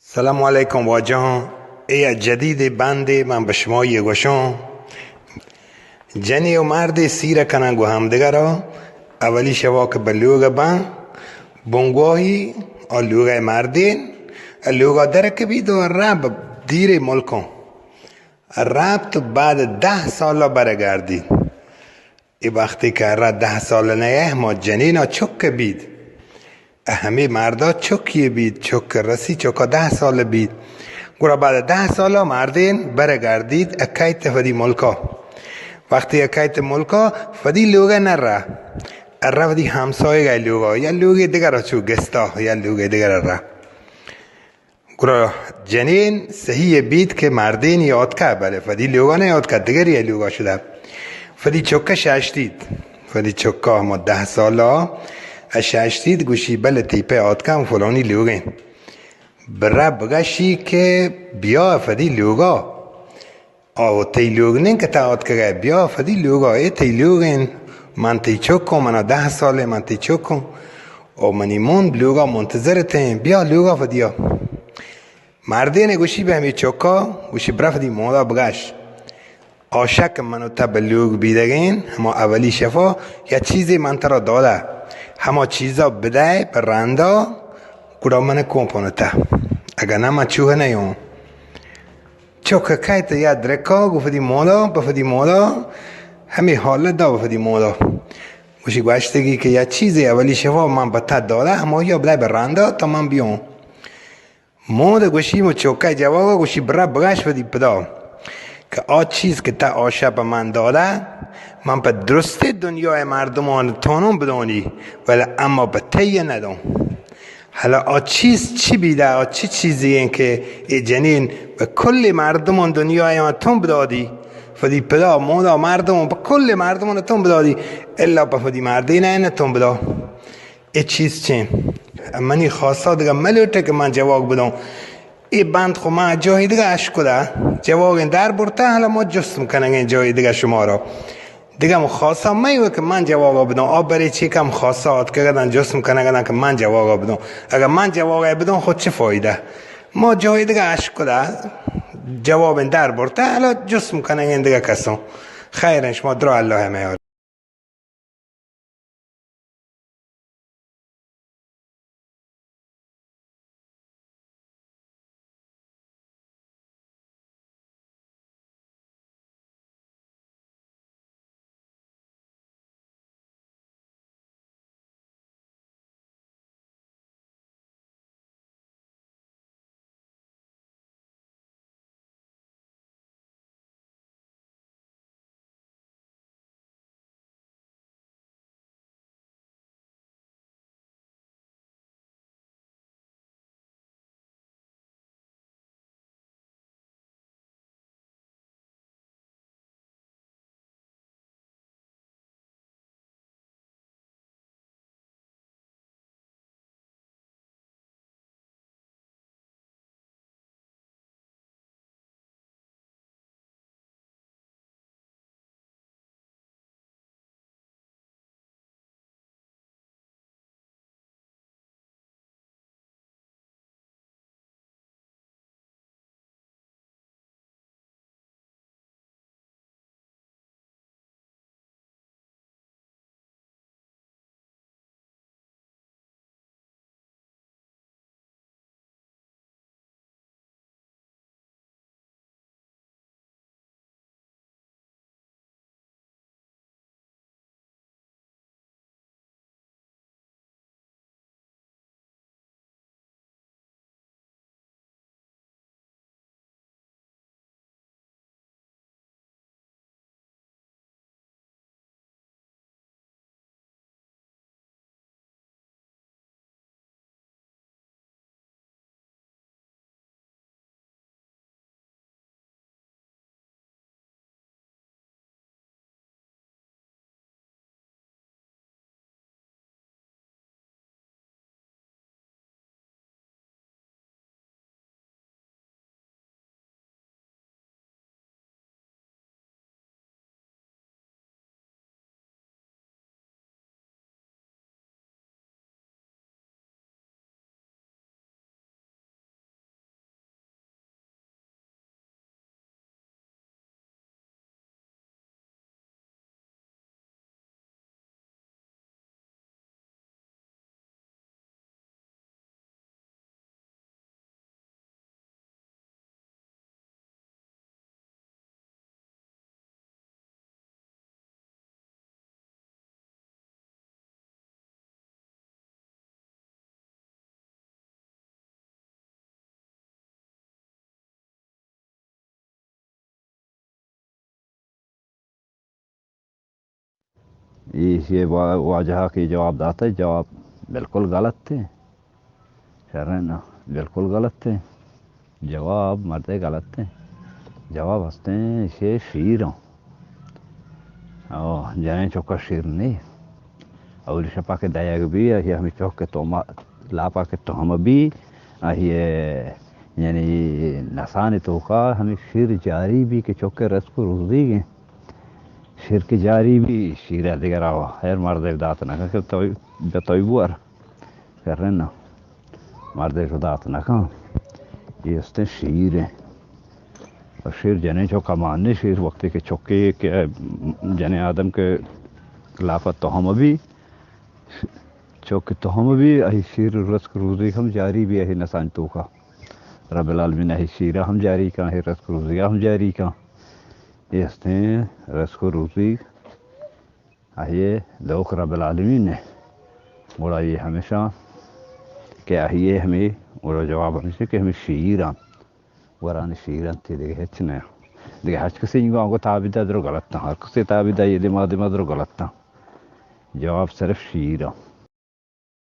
سلام علیکم واجهان. ای جدید بنده من به شما یه گوشم. جنی و مرد سیر کنن گو همدیگه را. اولی شوا که به لوگ بند بونگواهی لوگ مردین لوگا درک بید و رب دیر ملکم ربط بعد 10 سال برگردید. ای وقتی که رد 10 سال نیه ما جنینا چک بید همه مردا چکی بید چک رسی چکا 10 سال بید گورا بعد 10 سال مردین برگردید اکایت فدی ملکا. وقتی اکایت ملکا فدی لوگه نره اره فدی همسایه گای لوگا یا لوگه دیگر را چو گستا یا لوگه دیگر را گورا جنین صحیح بید که مردین یاد که بله فدی لوگا نیاد که دیگر یه لوگا شده فدی چکه ششتید فدی چکه ما 10 سالا ششتید گوشی بله تیپه آد که فلانی لوگه برا بگشی که بیا فدی لوگا تی لوگ نین که تا آد که بیا فدی لوگا ای تی لوگین من تی چکم من 10 ساله من تی چکم منی موند لوگا منتظرتیم بیا لوگا فدیا مردین گوشی به همی چکا گوشی برا فدی مودا بگش آشک منو تا به لوگ بیدگین هما اولی شفا یا چیزی من ترا داده هما چیزا بده پر رندا گوڑا من کمپونه تا اگر نه من چوه نیون چوکه کهت یا درکا گو فدی مودا بفدی مودا همی حالت دا بفدی مودا گوشی گوشتگی که یا چیزی اولی شفا من بتا داده هما یا بده پر رندا تا من بیون مودا گوشی مو چوکه جوابا گوشی برا بگش فدی پدا که چیز که تا آشه به من داده من به درستی دنیای مردمان تانون بدانی ولی اما به تیه ندون حالا چیز چی بیده چی چیزی این که ای جنین به کل مردمان دنیای ما تون بدادی فدی پدا مودا مردمان به کل مردمان تون بدادی الا به فدی مردین این تون بدا ای چیز چین منی خواستا دیگه ملوته که من جواب بدم ای بند خو ما جای دیگه اش کده جواب در برته حالا ما جست میکنن این جای دیگه شما را دیگه ما خواستا میوه که من جواب بدم برای چی کم خواستات که گدن جست میکنن که من جواب بدم اگر من جواب بدم خود چه فایده ما جای دیگه اش کده جواب در برته حالا جست میکنن این دیگه کسان خیرش ما درا الله میاد یہ واجہ کے جواب داتا ہے، جواب بالکل غلط تھے، شرنا بالکل غلط تھے، جواب مرتے غلط تھے، جواب ہستے ہیں یہ شیر ہوں اور جانے چوکا شیر نہیں اور شپا کے دیا بھی ہے ہمیں چوک کے تو لاپا کے تو ہم بھی یہ یعنی نسان تو کا ہمیں شیر جاری بھی کہ چوک کے رس کو روزی گئے شیر کی جاری بھی شیر دیگر آوا خیر مرد دات نہ کہ توئی بور کر رہے نا مرد دات نہ کہاں یہ اس نے شیر ہے اور شیر جنے چوکا ماننے شیر وقت کے چوکے کے جنے آدم کے خلافت تو ہم بھی چوک تو ہم بھی اہی شیر رس روزی ہم جاری بھی اہی نسان تو کا رب العالمین اہی شیرہ ہم جاری کا اہی رس روزی ہم جاری کا یہ اس نے رس روزی اہی لوک رب العالمین نے بڑا یہ ہمیشہ کہ اہی ہمیں اور جواب ہمیشہ کہ ہمیں شیران وران شیران تھی دیکھے ہچنے دیکھے ہچ کسی انگو آنگو تابیدہ درو غلط تھا ہر کسی تابیدہ یہ دماغ درو غلط تھا جواب صرف شیران